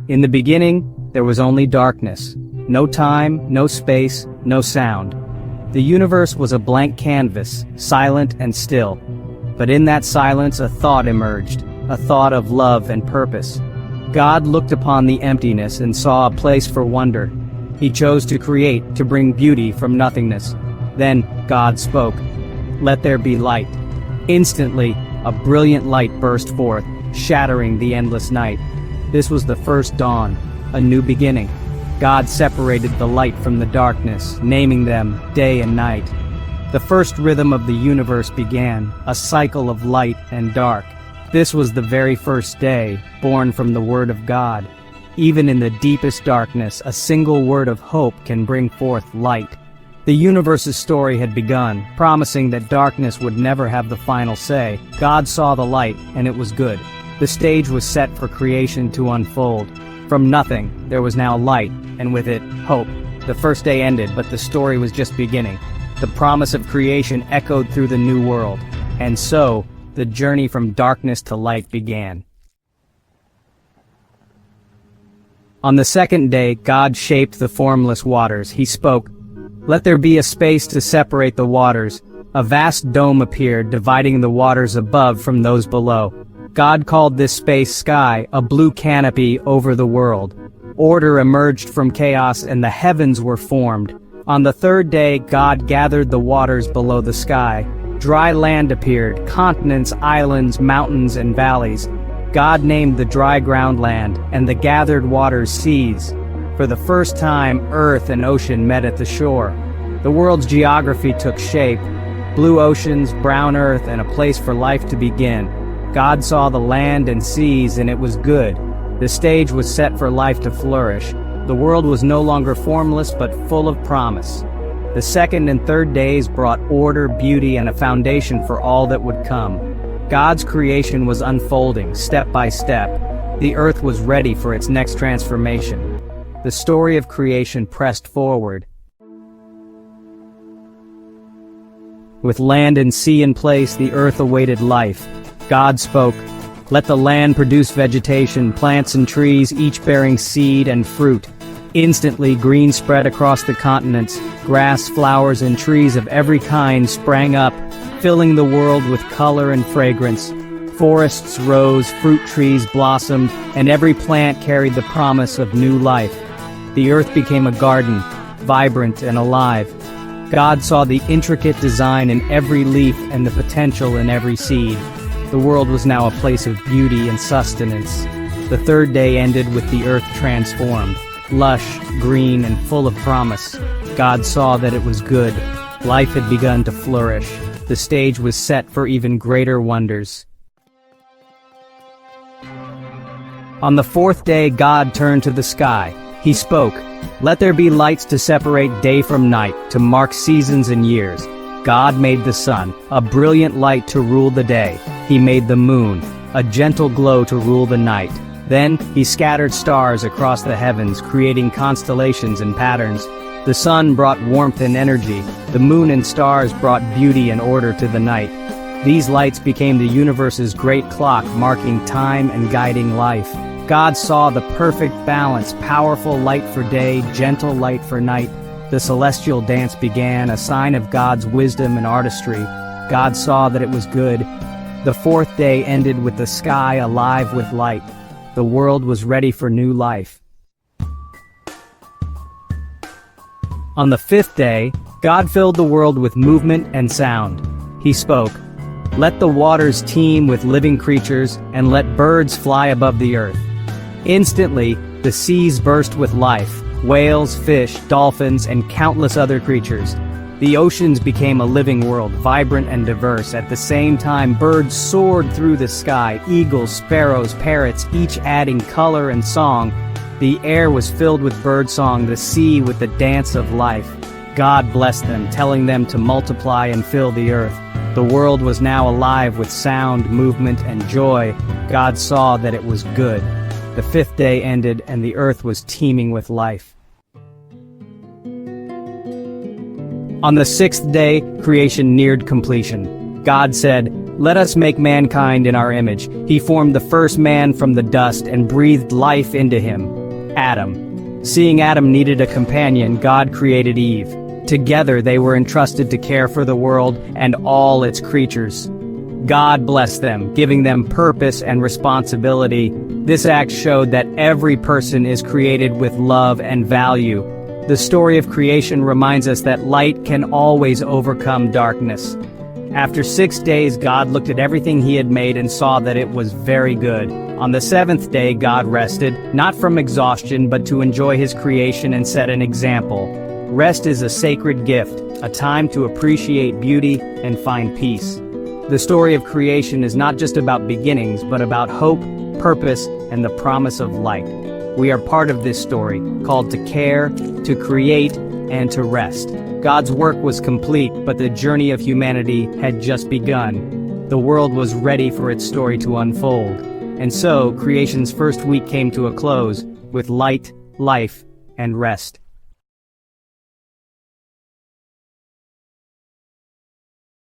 In the beginning, there was only darkness. No time, no space, no sound. The universe was a blank canvas, silent and still. But in that silence, a thought emerged, a thought of love and purpose. God looked upon the emptiness and saw a place for wonder. He chose to create, to bring beauty from nothingness. Then God spoke, "Let there be light." Instantly, a brilliant light burst forth, shattering the endless night. This was the first dawn, a new beginning. God separated the light from the darkness, naming them day and night. The first rhythm of the universe began, a cycle of light and dark. This was the very first day, born from the Word of God. Even in the deepest darkness, a single word of hope can bring forth light. The universe's story had begun, promising that darkness would never have the final say. God saw the light, and it was good. The stage was set for creation to unfold. From nothing, there was now light, and with it, hope. The first day ended, but the story was just beginning. The promise of creation echoed through the new world. And so, the journey from darkness to light began. On the second day, God shaped the formless waters. He spoke, "Let there be a space to separate the waters." A vast dome appeared, dividing the waters above from those below. God called this space sky, a blue canopy over the world. Order emerged from chaos and the heavens were formed. On the third day, God gathered the waters below the sky. Dry land appeared, continents, islands, mountains, and valleys. God named the dry ground land, and the gathered waters seas. For the first time, earth and ocean met at the shore. The world's geography took shape. Blue oceans, brown earth, and a place for life to begin. God saw the land and seas, and it was good. The stage was set for life to flourish. The world was no longer formless, but full of promise. The second and third days brought order, beauty, and a foundation for all that would come. God's creation was unfolding, step by step. The earth was ready for its next transformation. The story of creation pressed forward. With land and sea in place, the earth awaited life. God spoke, "Let the land produce vegetation, plants and trees, each bearing seed and fruit." Instantly, green spread across the continents. Grass, flowers, and trees of every kind sprang up, filling the world with color and fragrance. Forests rose, fruit trees blossomed, and every plant carried the promise of new life. The earth became a garden, vibrant and alive. God saw the intricate design in every leaf and the potential in every seed. The world was now a place of beauty and sustenance. The third day ended with the earth transformed, lush, green, and full of promise. God saw that it was good. Life had begun to flourish. The stage was set for even greater wonders. On the fourth day, God turned to the sky. He spoke, "Let there be lights to separate day from night, to mark seasons and years." God made the sun, a brilliant light to rule the day. He made the moon, a gentle glow to rule the night. Then, he scattered stars across the heavens, creating constellations and patterns. The sun brought warmth and energy. The moon and stars brought beauty and order to the night. These lights became the universe's great clock, marking time and guiding life. God saw the perfect balance, powerful light for day, gentle light for night. The celestial dance began, a sign of God's wisdom and artistry. God saw that it was good. The fourth day ended with the sky alive with light. The world was ready for new life. On the fifth day, God filled the world with movement and sound. He spoke, "Let the waters teem with living creatures, and let birds fly above the earth." Instantly, the seas burst with life. Whales, fish, dolphins, and countless other creatures. The oceans became a living world, vibrant and diverse. At the same time, birds soared through the sky, eagles, sparrows, parrots, each adding color and song. The air was filled with birdsong, the sea with the dance of life. God blessed them, telling them to multiply and fill the earth. The world was now alive with sound, movement, and joy. God saw that it was good. The fifth day ended, and the earth was teeming with life. On the sixth day, creation neared completion. God said, "Let us make mankind in our image." He formed the first man from the dust and breathed life into him, Adam. Seeing Adam needed a companion, God created Eve. Together they were entrusted to care for the world and all its creatures. God blessed them, giving them purpose and responsibility. This act showed that every person is created with love and value. The story of creation reminds us that light can always overcome darkness. After 6 days, God looked at everything he had made and saw that it was very good. On the seventh day, God rested, not from exhaustion, but to enjoy his creation and set an example. Rest is a sacred gift, a time to appreciate beauty and find peace. The story of creation is not just about beginnings, but about hope, purpose, and the promise of light. We are part of this story, called to care, to create, and to rest. God's work was complete, but the journey of humanity had just begun. The world was ready for its story to unfold. And so, creation's first week came to a close, with light, life, and rest.